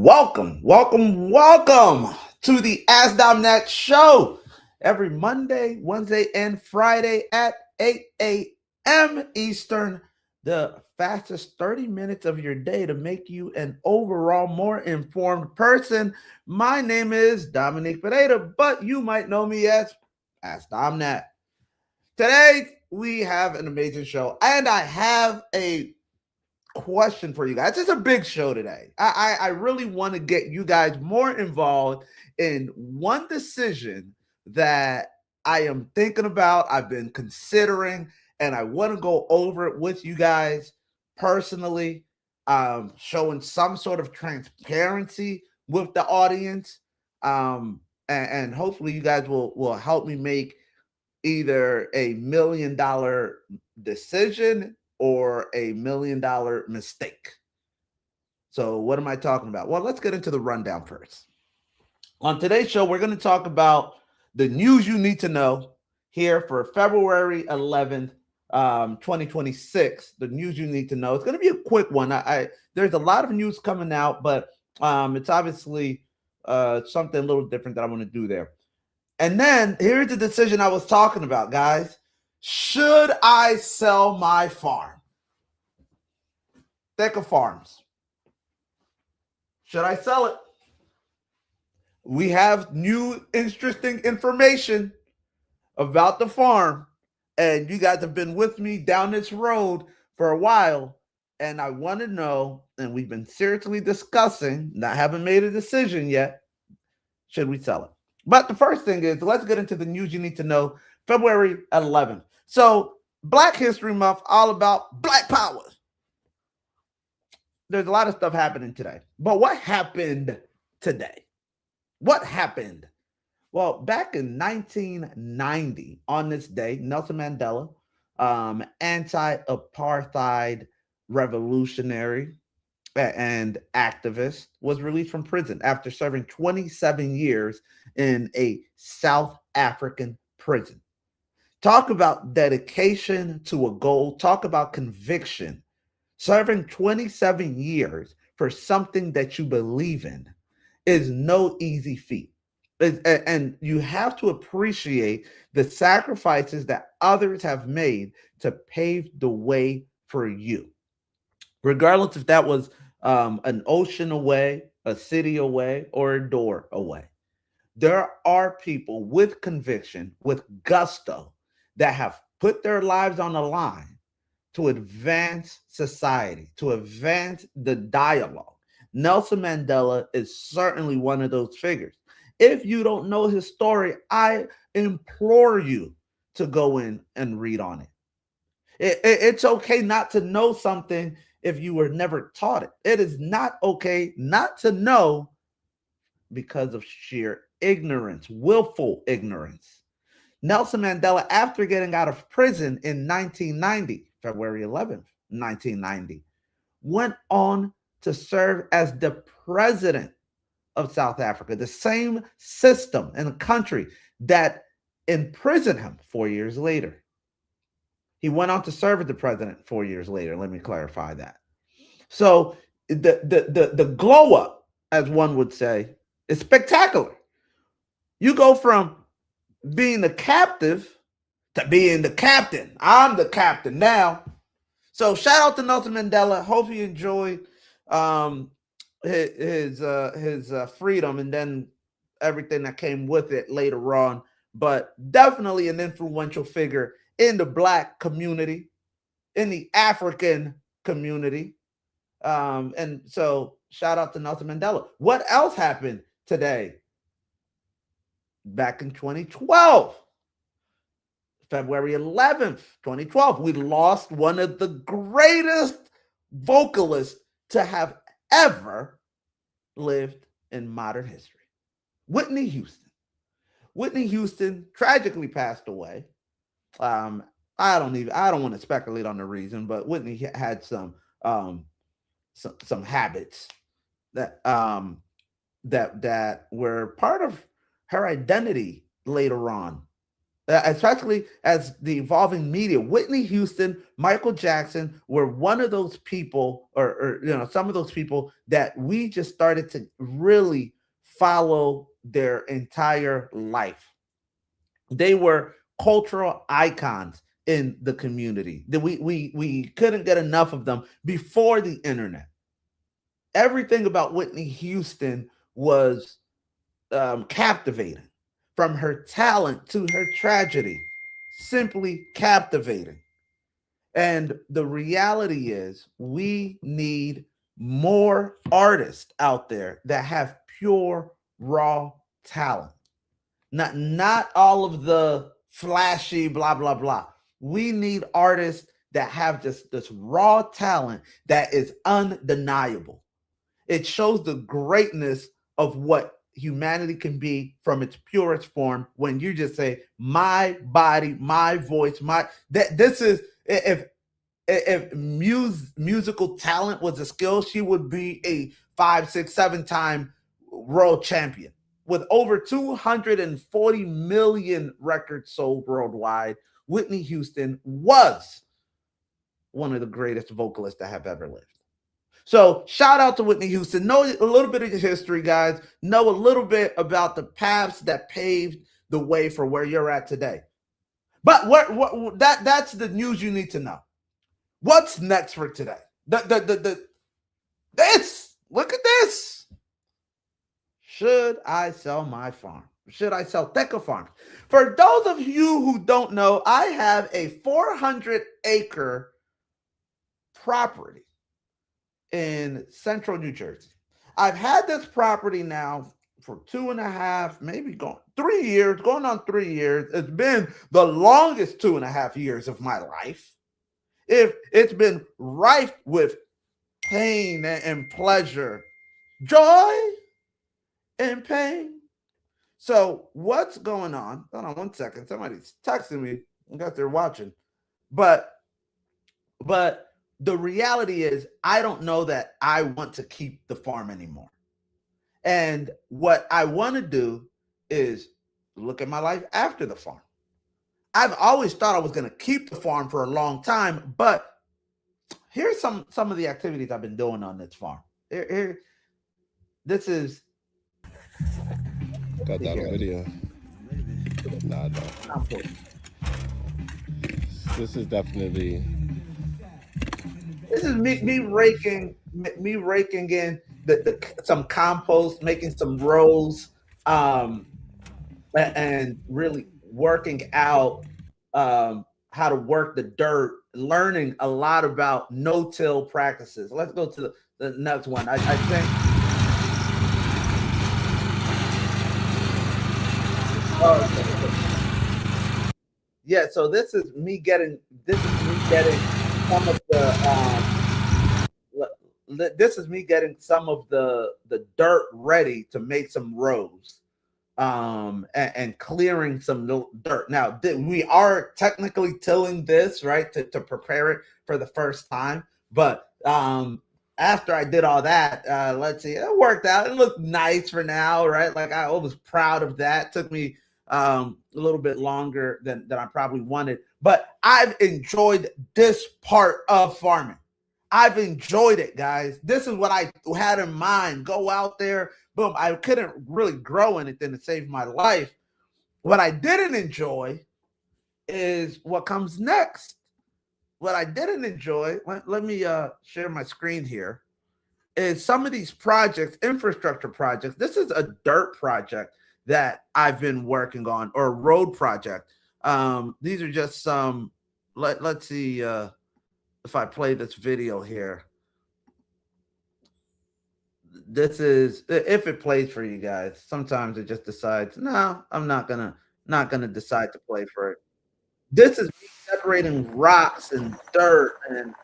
Welcome to the Ask Domnat show every Monday, Wednesday, and Friday at 8 a.m. Eastern. The fastest 30 minutes of your day to make you an overall more informed person. My name is Dominique Pereira, but you might know me as Ask Domnat. Today, we have an amazing show, and I have a question for you guys. It's a big show today. I really want to get you guys more involved in one decision that I am thinking about, I've been considering, and I want to go over it with you guys personally, showing some sort of transparency with the audience. And hopefully you guys will help me make either $1 million decision or $1 million mistake. So what am I talking about? Well, let's get into the rundown first. On today's show, we're going to talk about the news you need to know here for February 11th, 2026. The news you need to know. It's going to be a quick one. There's a lot of news coming out, but it's obviously something a little different that I want to do there. And then here's the decision I was talking about, guys. Should I sell my farm? Teca Farms. Should I sell it? We have new interesting information about the farm, and you guys have been with me down this road for a while, and I want to know, and we've been seriously discussing, I haven't made a decision yet, should we sell it? But the first thing is, let's get into the news you need to know, February 11th. So, Black History Month, all about Black Power. There's a lot of stuff happening today. But what happened today? What happened? Well, back in 1990, on this day, Nelson Mandela, anti-apartheid revolutionary and activist, was released from prison after serving 27 years in a South African prison. Talk about dedication to a goal. Talk about conviction. Serving 27 years for something that you believe in is no easy feat. And you have to appreciate the sacrifices that others have made to pave the way for you. Regardless if that was an ocean away, a city away, or a door away. There are people with conviction, with gusto, that have put their lives on the line to advance society, to advance the dialogue. Nelson Mandela is certainly one of those figures. If you don't know his story, I implore you to go in and read on it. It's okay not to know something if you were never taught it. It is not okay not to know because of sheer ignorance, willful ignorance. Nelson Mandela, after getting out of prison in 1990, February 11th, 1990, went on to serve as the president of South Africa, the same system and country that imprisoned him 4 years later. He went on to serve as the president 4 years later. Let me clarify that. So the glow up, as one would say, is spectacular. You go from being the captive to being the captain. I'm the captain now. So shout out to Nelson Mandela. Hope you enjoyed his freedom and then everything that came with it later on. But definitely an influential figure in the Black community, in the African community. And so shout out to Nelson Mandela. What else happened today? Back in 2012, February 11th, 2012, we lost one of the greatest vocalists to have ever lived in modern history, Whitney Houston. Whitney Houston tragically passed away. I don't want to speculate on the reason, but Whitney had some habits that that were part of her identity later on. especially as the evolving media. Whitney Houston, Michael Jackson were one of those people, or some of those people that we just started to really follow their entire life. They were cultural icons in the community. That we couldn't get enough of them before the internet. Everything about Whitney Houston was captivating, from her talent to her tragedy, simply captivating. And the reality is, we need more artists out there that have pure, raw talent. Not all of the flashy blah blah blah. We need artists that have just this raw talent that is undeniable. It shows the greatness of what humanity can be from its purest form when you just say, my body, my voice, my that this is if musical talent was a skill, she would be a 5, 6, 7-time world champion with over 240 million records sold worldwide. Whitney Houston was one of the greatest vocalists that have ever lived. So shout out to Whitney Houston. Know a little bit of history, guys. Know a little bit about the paths that paved the way for where you're at today. But that's the news you need to know. What's next for today? This. Look at this. Should I sell my farm? Should I sell Teca Farms? For those of you who don't know, I have a 400-acre property in central New Jersey. I've had this property now for 2.5, maybe 3 years, going on 3 years. It's been the longest 2.5 years of my life. It's been rife with pain and pleasure, joy and pain. So what's going on? Hold on 1 second. Somebody's texting me. I guess they're watching. But the reality is, I don't know that I want to keep the farm anymore. And what I want to do is look at my life after the farm. I've always thought I was going to keep the farm for a long time, but here's some of the activities I've been doing on this farm. This is got that on video. Nah, no. This is definitely. This is me raking in some compost, making some rows, and really working out how to work the dirt, learning a lot about no-till practices. Let's go to the next one. I think. Yeah, so this is me getting some of the dirt ready to make some rows, and clearing some dirt. Now we are technically tilling this, right, to prepare it for the first time, but after I did all that, let's see, it worked out. It looked nice for now, right? Like I was proud of that. Took me a little bit longer than I probably wanted, but I've enjoyed this part of farming. I've enjoyed it, guys. This is what I had in mind. Go out there, boom. I couldn't really grow anything to save my life. What I didn't enjoy is what comes next. What I didn't enjoy, let me share my screen here, is some of these projects, infrastructure projects. This is a dirt project that I've been working on, or a road project. These are just some, let's see if I play this video here. This is, if it plays for you guys. Sometimes it just decides, no, I'm not gonna decide to play for it. This is me separating rocks and dirt, and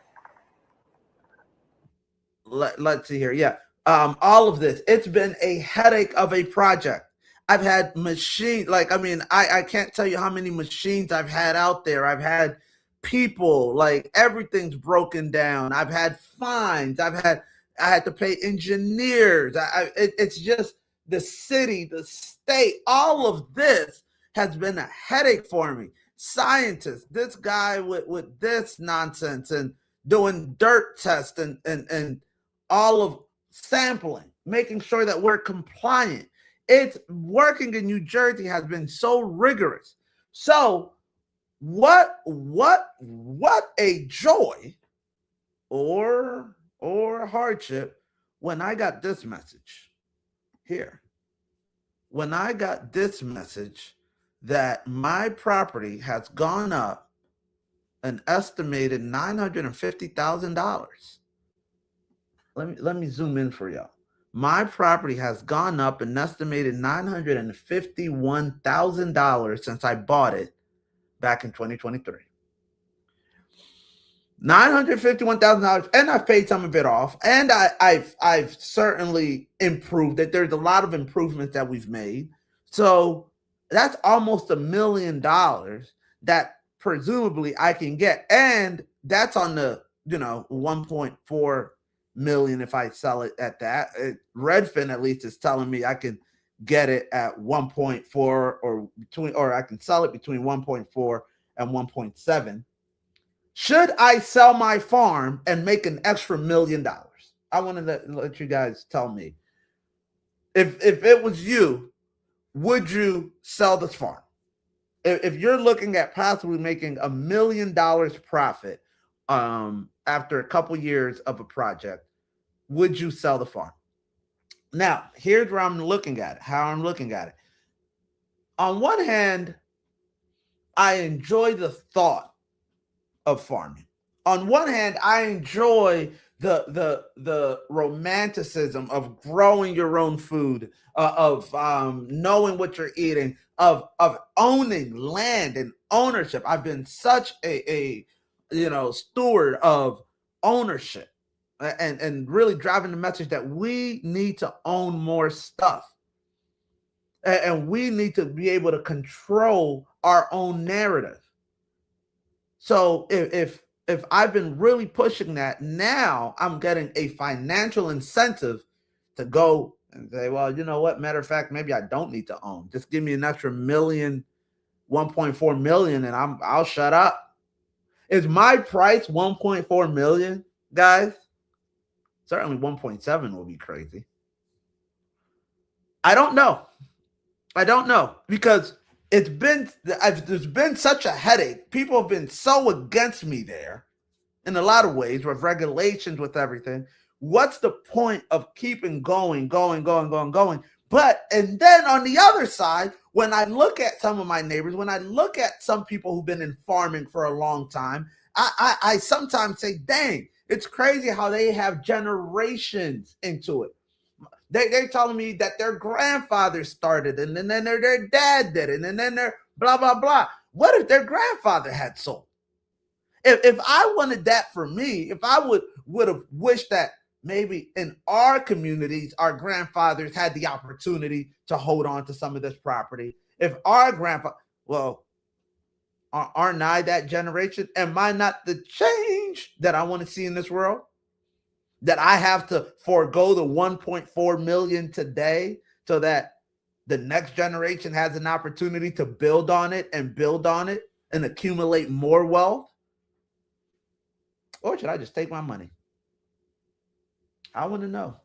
let's see here. Yeah. All of this. It's been a headache of a project. I've had machines, like, I mean, I can't tell you how many machines I've had out there. I've had people, like, everything's broken down. I've had fines. I had to pay engineers. It's just the city, the state, all of this has been a headache for me. Scientists, this guy with this nonsense and doing dirt tests and all of sampling, making sure that we're compliant. It's working in New Jersey has been so rigorous. So what a joy or hardship when I got this message here. When I got this message that my property has gone up an estimated $950,000. Let me zoom in for y'all. My property has gone up an estimated $951,000 since I bought it back in 2023. $951,000, and I've paid some of it off, and I've certainly improved it. There's a lot of improvements that we've made, so that's almost $1 million that presumably I can get, and that's on the 1.4 million if I sell it at that. Redfin at least is telling me I can get it at 1.4 or I can sell it between 1.4 and 1.7. Should I sell my farm and make an extra $1 million? I want to let you guys tell me. If it was you, would you sell this farm? If you're looking at possibly making $1 million profit after a couple years of a project, would you sell the farm? Now, here's where I'm looking at it, how I'm looking at it. On one hand, I enjoy the thought of farming. On one hand, I enjoy the romanticism of growing your own food, of knowing what you're eating, of owning land and ownership. I've been such a steward of ownership and really driving the message that we need to own more stuff. And we need to be able to control our own narrative. So if I've been really pushing that, now I'm getting a financial incentive to go and say, well, you know what? Matter of fact, maybe I don't need to own. Just give me an extra million, 1.4 million, and I'll shut up. Is my price 1.4 million, guys? Certainly 1.7 will be crazy. I don't know because there's been such a headache. People have been so against me there in a lot of ways with regulations, with everything. What's the point of keeping going? But, and then on the other side, when I look at some of my neighbors, when I look at some people who've been in farming for a long time, I sometimes say, dang, it's crazy how they have generations into it. They're telling me that their grandfather started and then their dad did it and then their blah, blah, blah. What if their grandfather had sold? If I wanted that for me, if I would have wished that maybe in our communities, our grandfathers had the opportunity to hold on to some of this property. If our grandfather, well, aren't I that generation? Am I not the change that I want to see in this world? That I have to forego the 1.4 million today so that the next generation has an opportunity to build on it and accumulate more wealth? Or should I just take my money? I want to know.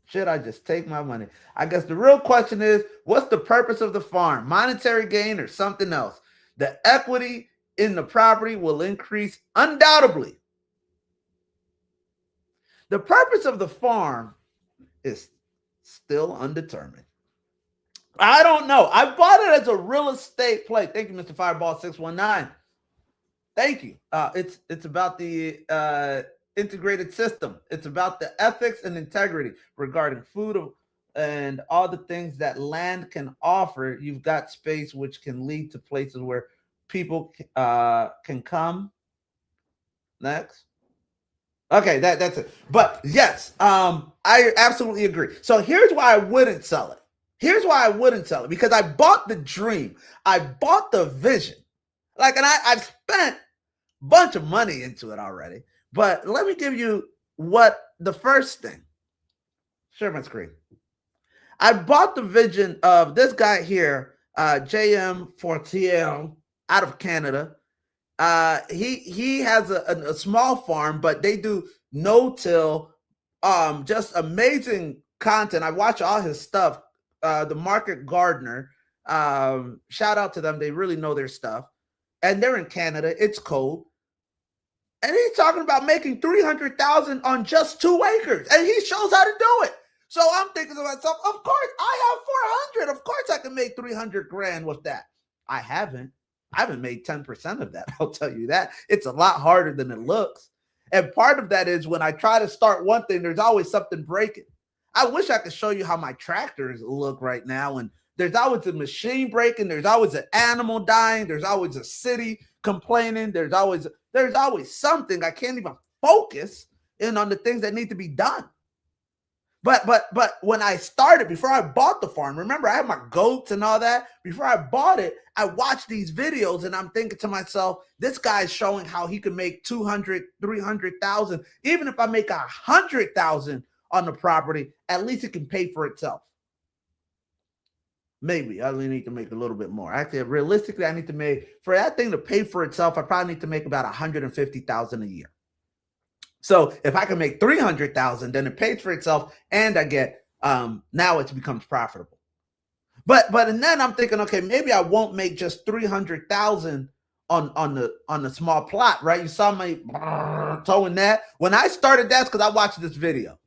Should I just take my money? I guess the real question is, what's the purpose of the farm? Monetary gain or something else? The equity in the property will increase undoubtedly. The purpose of the farm is still undetermined. I don't know. I bought it as a real estate play. Thank you, Mr. Fireball 619. Thank you. It's about the integrated system. It's about the ethics and integrity regarding food and all the things that land can offer. You've got space which can lead to places where people can come. Next. Okay, that's it. But yes, I absolutely agree. So here's why I wouldn't sell it. Because I bought the dream. I bought the vision. And I've spent a bunch of money into it already. But let me give you what the first thing. Share my screen. I bought the vision of this guy here JM Fortier out of Canada. He has a small farm, but they do no-till, just amazing content. I watch all his stuff. The Market Gardener, shout out to them. They really know their stuff, and they're in Canada. It's cold, and he's talking about making 300,000 on just 2 acres, and he shows how to do it. So I'm thinking to myself, of course I have 400. Of course I can make 300 grand with that. I haven't made 10% of that. I'll tell you that. It's a lot harder than it looks. And part of that is when I try to start one thing, there's always something breaking. I wish I could show you how my tractors look right now. And there's always a machine breaking. There's always an animal dying. There's always a city complaining. There's always something. I can't even focus in on the things that need to be done. But when I started, before I bought the farm, remember I had my goats and all that. Before I bought it, I watched these videos and I'm thinking to myself, this guy's showing how he can make 200, 300,000. Even if I make 100,000 on the property, at least it can pay for itself. Maybe I only need to make a little bit more. Actually, realistically, I need to make, for that thing to pay for itself, I probably need to make about 150,000 a year. So if I can make 300,000, then it pays for itself, and I get now it becomes profitable. But and then I'm thinking, okay, maybe I won't make just 300,000 on the small plot, right? You saw me towing that. When I started, that's because I watched this video.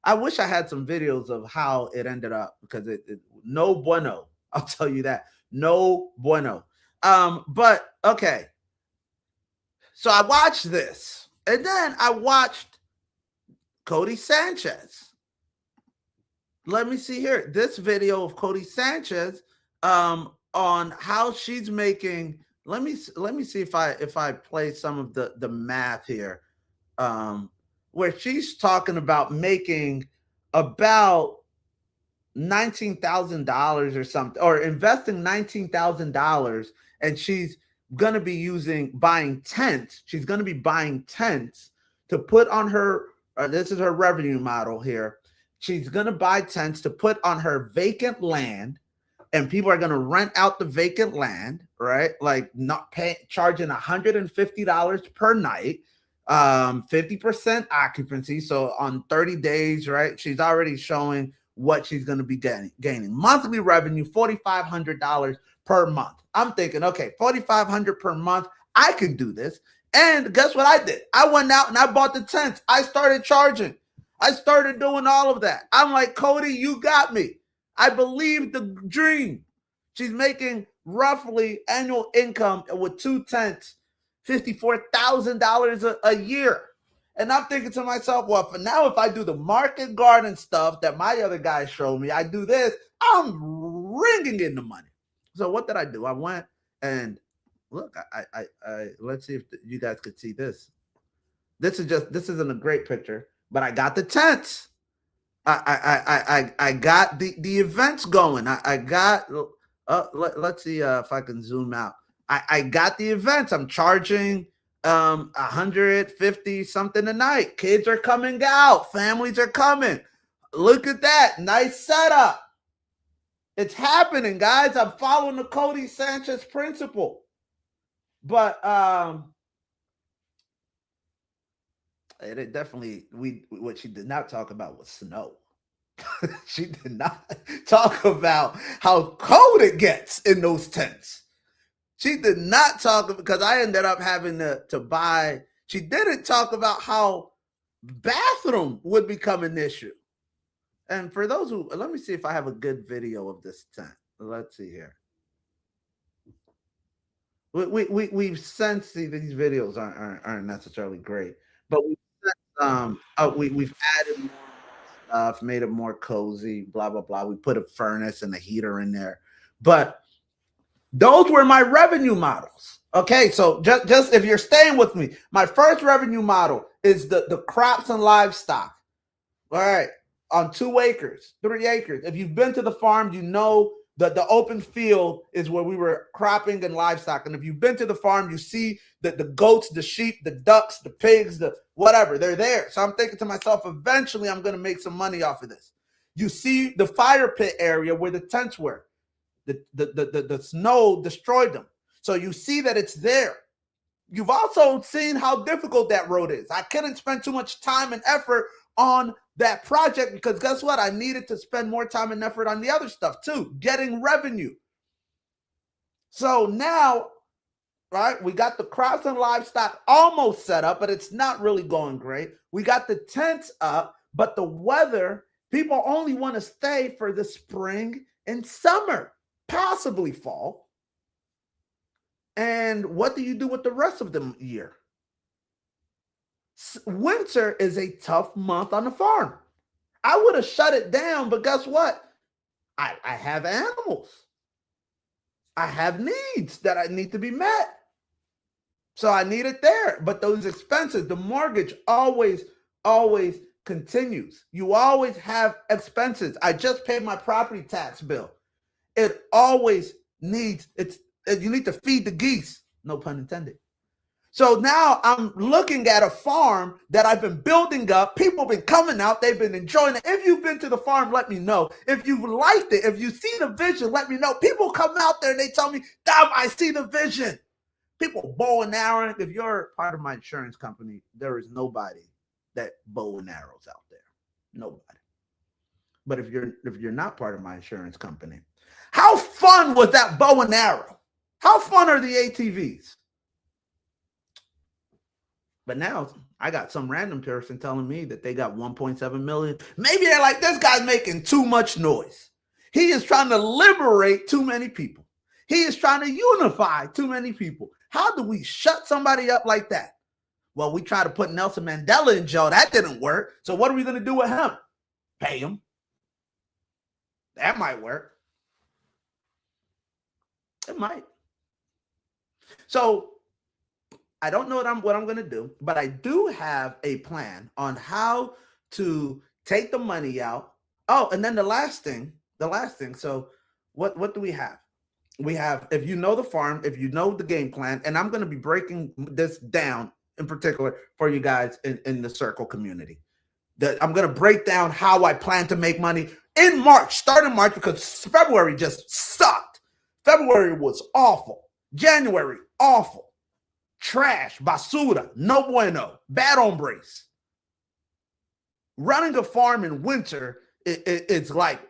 I wish I had some videos of how it ended up, because it no bueno. I'll tell you that, no bueno. But okay, so I watched this. And then I watched Cody Sanchez. Let me see here. This video of Cody Sanchez on how she's making. Let me see if I play some of the math here, where she's talking about making about $19,000 or something, or investing $19,000, and she's going to be buying tents. She's going to be buying tents to put on her, this is her revenue model here. She's going to buy tents to put on her vacant land, and people are going to rent out the vacant land, right? Like not charging $150 per night, 50% occupancy. So on 30 days, right? She's already showing what she's going to be gaining. Monthly revenue, $4,500 per month. I'm thinking, okay, $4,500 per month. I can do this. And guess what I did? I went out and I bought the tents. I started charging. I started doing all of that. I'm like, Cody, you got me. I believe the dream. She's making roughly annual income with 2 tents, $54,000 a year. And I'm thinking to myself, well, for now, if I do the market garden stuff that my other guys showed me, I do this, I'm ringing in the money. So what did I do? I went and look, I let's see if you guys could see this. This isn't a great picture, but I got the tents. I got the events going. I got, let's see if I can zoom out. I got the events. I'm charging 150 something a night. Kids are coming out. Families are coming. Look at that. Nice setup. It's happening, guys. I'm following the Cody Sanchez principle. But it definitely, what she did not talk about was snow. She did not talk about how cold it gets in those tents. She did not talk, because I ended up having to buy. She didn't talk about how bathroom would become an issue. And for those who, let me see if I have a good video of this tent. Let's see here. We've sensed these videos aren't necessarily great, but we've added more stuff, made it more cozy, blah blah blah. We put a furnace and a heater in there, but those were my revenue models. Okay, so just if you're staying with me, my first revenue model is the crops and livestock. All right, on 2 acres, 3 acres. If you've been to the farm, you know that the open field is where we were cropping and livestock. And if you've been to the farm, you see that the goats, the sheep, the ducks, the pigs, the whatever, they're there. So I'm thinking to myself, eventually I'm going to make some money off of this. You see the fire pit area where the tents were. The snow destroyed them. So you see that it's there. You've also seen how difficult that road is. I couldn't spend too much time and effort on that project because guess what? I needed to spend more time and effort on the other stuff too, getting revenue. So now, right, we got the crops and livestock almost set up, but it's not really going great. We got the tents up, but the weather, people only want to stay for the spring and summer, possibly fall. And what do you do with the rest of the year? Winter is a tough month on the farm. I would have shut it down, but guess what? I have animals. I have needs that I need to be met. So I need it there. But those expenses, the mortgage always continues. You always have expenses. I just paid my property tax bill. It always needs, you need to feed the geese, no pun intended. So now I'm looking at a farm that I've been building up. People have been coming out. They've been enjoying it. If you've been to the farm, let me know. If you've liked it, if you see the vision, let me know. People come out there and they tell me, Dom, I see the vision. People bow and arrow. If you're part of my insurance company, there is nobody that bow and arrows out there. Nobody. But if you're not part of my insurance company, how fun was that bow and arrow? How fun are the ATVs? But now I got some random person telling me that they got 1.7 million. Maybe they're like, this guy's making too much noise. He is trying to liberate too many people. He is trying to unify too many people. How do we shut somebody up like that? Well, we tried to put Nelson Mandela in jail. That didn't work. So what are we going to do with him? Pay him. That might work. It might. So I don't know what I'm going to do, but I do have a plan on how to take the money out. Oh, and then the last thing. So what do we have? We have, if you know the farm, if you know the game plan, and I'm going to be breaking this down in particular for you guys in the circle community. I'm going to break down how I plan to make money in March, start in March, because February just sucked. February was awful. January, awful. Trash, basura, no bueno, bad hombres. Running a farm in winter, it's like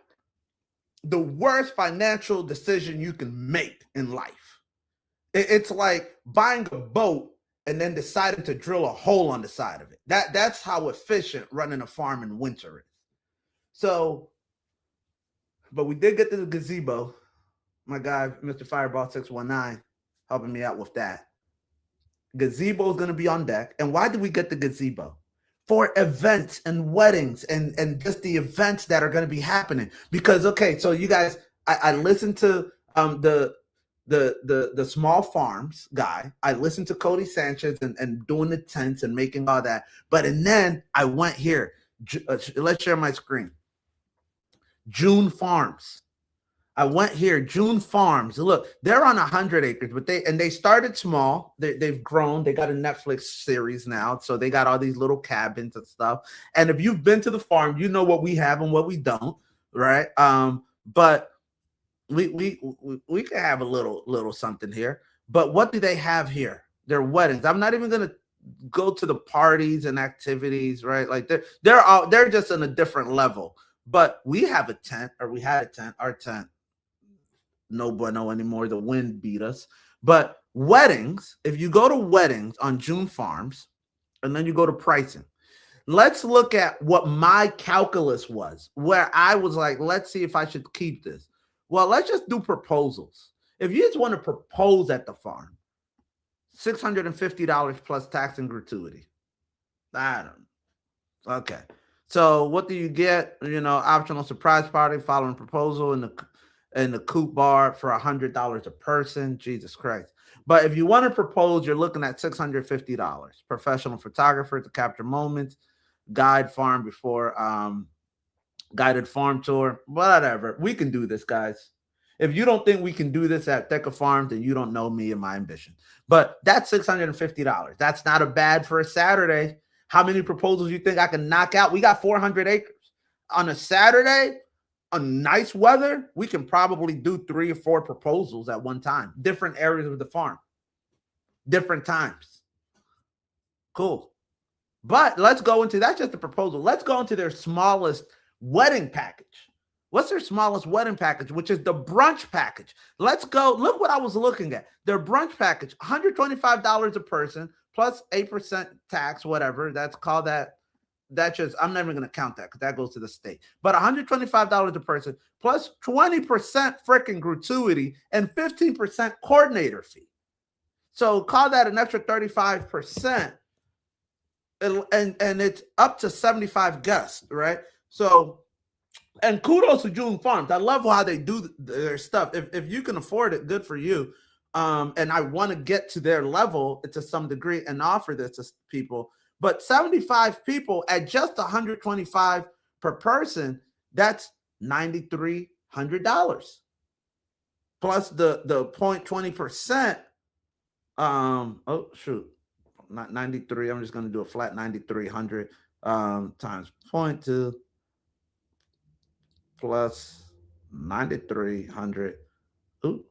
the worst financial decision you can make in life. It's like buying a boat and then deciding to drill a hole on the side of it. That's how efficient running a farm in winter is. So, but we did get to the gazebo. My guy, Mr. Fireball 619, helping me out with that. Gazebo is going to be on deck. And why did we get the gazebo? For events and weddings and just the events that are going to be happening. Because, okay, so you guys, I listened to the small farms guy. I listened to Cody Sanchez and doing the tents and making all that. And then I went here. Let's share my screen. June Farms. I went here, June Farms. Look, they're on 100 acres, but they started small. They've grown. They got a Netflix series now, so they got all these little cabins and stuff. And if you've been to the farm, you know what we have and what we don't, right? But we can have a little something here. But what do they have here? Their weddings. I'm not even gonna go to the parties and activities, right? Like they're just on a different level. But we have a tent, or we had a tent. Our tent. No bueno anymore. The wind beat us. But weddings, if you go to weddings on June Farms, and then you go to pricing, let's look at what my calculus was, where I was like, let's see if I should keep this. Well, let's just do proposals. If you just want to propose at the farm, $650 plus tax and gratuity. I don't know. Okay. So what do you get? Optional surprise party following proposal in the coupe bar for $100 a person. Jesus Christ. But if you want to propose, you're looking at $650. Professional photographer to capture moments, guided farm tour, whatever. We can do this, guys. If you don't think we can do this at Teca Farms, then you don't know me and my ambition. But that's $650. That's not a bad for a Saturday. How many proposals you think I can knock out? We got 400 acres. On a Saturday, On nice weather, we can probably do 3 or 4 proposals at one time, different areas of the farm, different times. Cool. But let's go into, that's just a proposal. Let's go into their smallest wedding package. What's their smallest wedding package, which is the brunch package? Let's go. Look what I was looking at. Their brunch package, $125 a person plus 8% tax, whatever. That's called that. That's just, I'm never going to count that because that goes to the state. But $125 a person plus 20% freaking gratuity and 15% coordinator fee. So call that an extra 35%. And it's up to 75 guests, right? So, and kudos to June Farms. I love how they do their stuff. If you can afford it, good for you. And I want to get to their level to some degree and offer this to people. But 75 people at just $125 per person, that's $9,300 plus the 0.20%. Oh shoot, not 93. I'm just going to do a flat 9,300 times 0.2 plus 9,300. Ooh,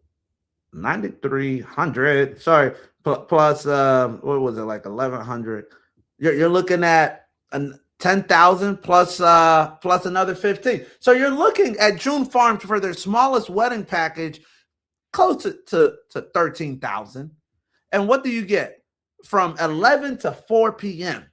9,300. Sorry, plus what was it, like 1,100? You're looking at 10,000 plus another 15. So you're looking at June Farms for their smallest wedding package close to 13,000. And what do you get? From 11 to 4 p.m.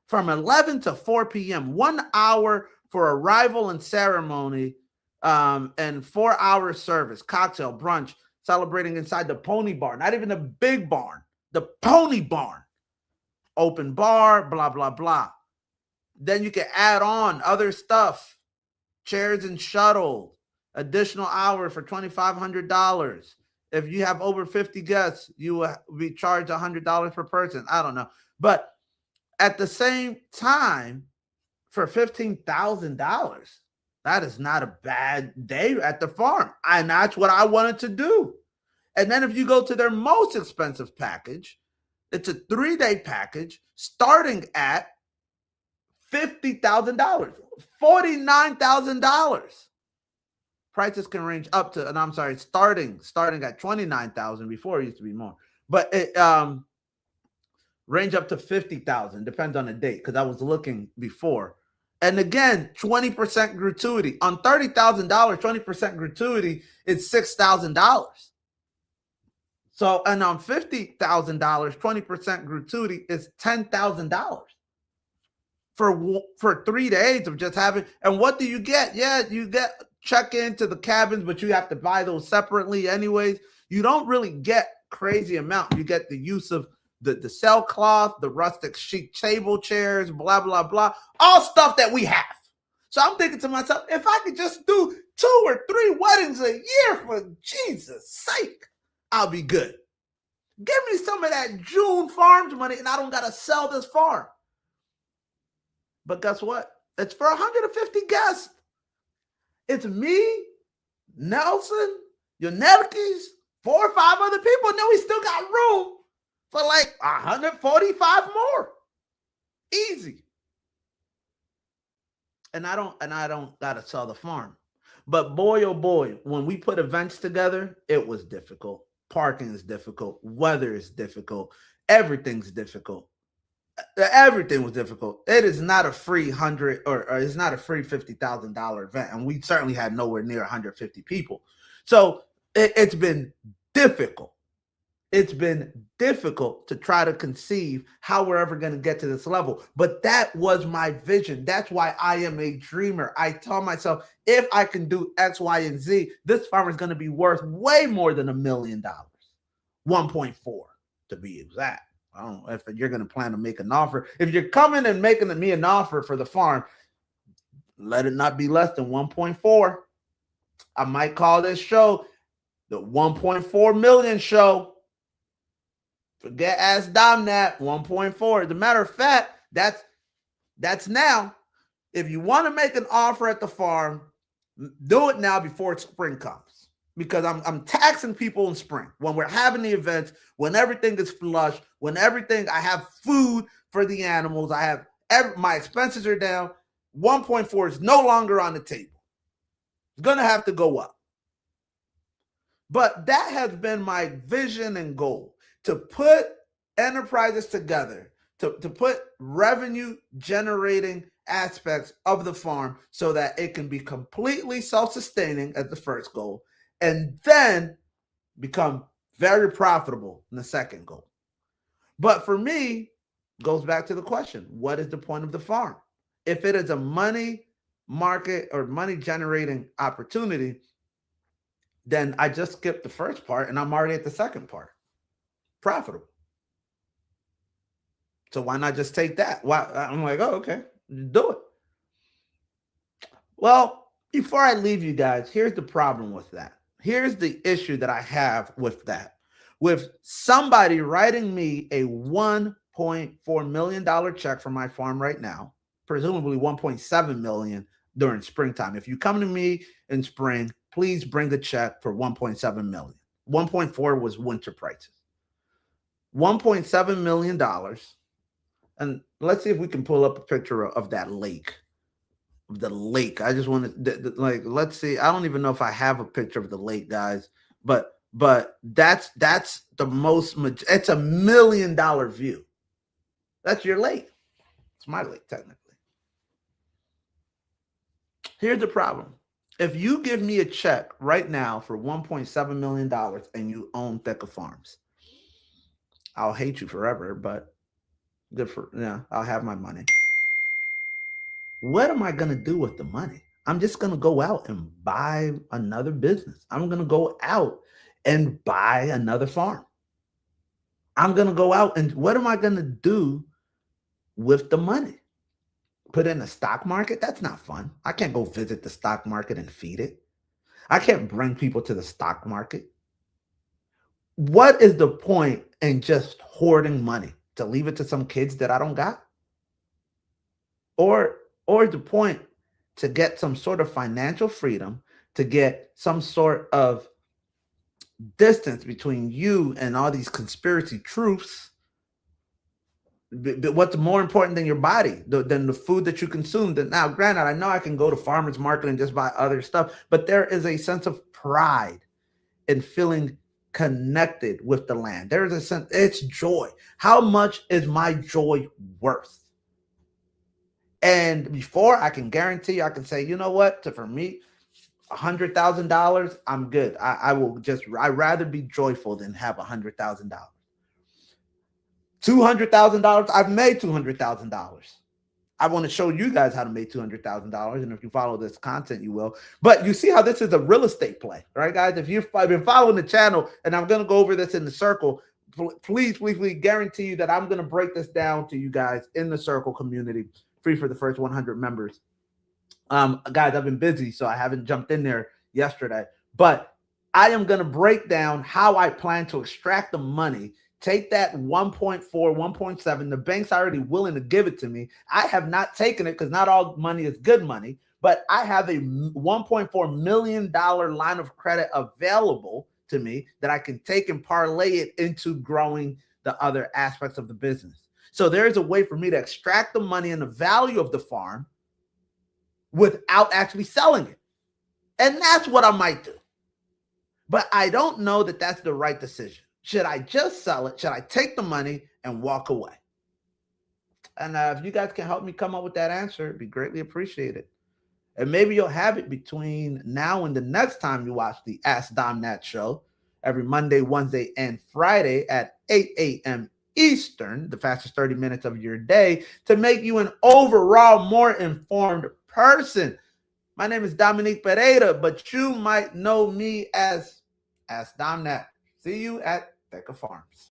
From 11 to 4 p.m., 1 hour for arrival and ceremony, and 4-hour service, cocktail, brunch, celebrating inside the pony barn, not even the big barn, the pony barn. Open bar, blah, blah, blah. Then you can add on other stuff, chairs and shuttle, additional hour for $2,500. If you have over 50 guests, you will be charged $100 per person. I don't know. But at the same time, for $15,000, that is not a bad day at the farm. And that's what I wanted to do. And then if you go to their most expensive package, it's a 3-day package starting at $50,000, $49,000. Prices can range up to, and I'm sorry, starting at $29,000. Before it used to be more, but it range up to $50,000, depends on the date, because I was looking before. And again, 20% gratuity on $30,000. 20% gratuity is $6,000. So, and on $50,000, 20% gratuity is $10,000 for 3 days of just having. And what do you get? Yeah, you get check into the cabins, but you have to buy those separately anyways. You don't really get crazy amount. You get the use of the sailcloth, the rustic chic table chairs, blah, blah, blah, all stuff that we have. So I'm thinking to myself, if I could just do 2 or 3 weddings a year, for Jesus' sake, I'll be good. Give me some of that June Farms money and I don't got to sell this farm. But guess what? It's for 150 guests. It's me, Nelson, Yonelkis, 4 or 5 other people. And then we still got room for like 145 more. Easy. And I don't got to sell the farm. But boy, oh boy, when we put events together, it was difficult. Parking is difficult. Weather is difficult. Everything's difficult. Everything was difficult. It is not a free $100 or it's not a free $50,000 event. And we certainly had nowhere near 150 people. So it's been difficult. It's been difficult to try to conceive how we're ever going to get to this level. But that was my vision. That's why I am a dreamer. I tell myself, if I can do X, Y, and Z, this farm is going to be worth way more than $1 million. 1.4 to be exact. I don't know if you're going to plan to make an offer. If you're coming and making me an offer for the farm, let it not be less than 1.4. I might call this show the 1.4 million show. Forget Ask Dom that 1.4. As a matter of fact, that's now. If you want to make an offer at the farm, do it now before spring comes. Because I'm taxing people in spring when we're having the events, when everything is flush, when everything, I have food for the animals, I have my expenses are down. 1.4 is no longer on the table. It's going to have to go up. But that has been my vision and goal, to put enterprises together, to put revenue generating aspects of the farm so that it can be completely self-sustaining as the first goal, and then become very profitable in the second goal. But for me, goes back to the question, what is the point of the farm? If it is a money market or money generating opportunity, then I just skipped the first part and I'm already at the second part, profitable. So why not just take that? Why? I'm like, oh, okay, do it. Well, before I leave you guys, here's the problem with that. Here's the issue that I have with that. With somebody writing me a $1.4 million check for my farm right now, presumably 1.7 million during springtime. If you come to me in spring, please bring a check for 1.7 million. 1.4 was winter prices. $1.7 million. And let's see if we can pull up a picture of that lake. Of the lake. I just want to like, let's see. I don't even know if I have a picture of the lake, guys, but that's the most, it's $1 million view. That's your lake. It's my lake, technically. Here's the problem. If you give me a check right now for $1.7 million and you own Teca Farms, I'll hate you forever, but good for, yeah, I'll have my money. What am I going to do with the money? I'm just going to go out and buy another business. I'm going to go out and buy another farm. I'm going to go out and what am I going to do with the money? Put it in the stock market? That's not fun. I can't go visit the stock market and feed it. I can't bring people to the stock market. What is the point in just hoarding money? To leave it to some kids that I don't got? Or the point to get some sort of financial freedom, to get some sort of distance between you and all these conspiracy truths. But what's more important than your body, than the food that you consume? Now, granted, I know I can go to farmers market and just buy other stuff, but there is a sense of pride in feeling connected with the land. There is a sense, it's joy. How much is my joy worth? And before I can guarantee, I can say, you know what, for me, $100,000, I'm good. I'd rather be joyful than have $100,000. $200,000, I've made $200,000. I want to show you guys how to make $200,000. And if you follow this content, you will. But you see how this is a real estate play, right, guys? If you've been following the channel, and I'm going to go over this in the circle, please guarantee you that I'm going to break this down to you guys in the circle community, free for the first 100 members. Guys, I've been busy, so I haven't jumped in there yesterday. But I am going to break down how I plan to extract the money. Take that 1.4, 1.7. The bank's already willing to give it to me. I have not taken it because not all money is good money, but I have a $1.4 million line of credit available to me that I can take and parlay it into growing the other aspects of the business. So there is a way for me to extract the money and the value of the farm without actually selling it. And that's what I might do. But I don't know that that's the right decision. Should I just sell it? Should I take the money and walk away? And if you guys can help me come up with that answer, it'd be greatly appreciated. And maybe you'll have it between now and the next time you watch the Ask Dom Nat show, every Monday, Wednesday, and Friday at 8 a.m. Eastern, the fastest 30 minutes of your day, to make you an overall more informed person. My name is Dominique Pereira, but you might know me as Ask Dom Nat. See you at Teca Farms.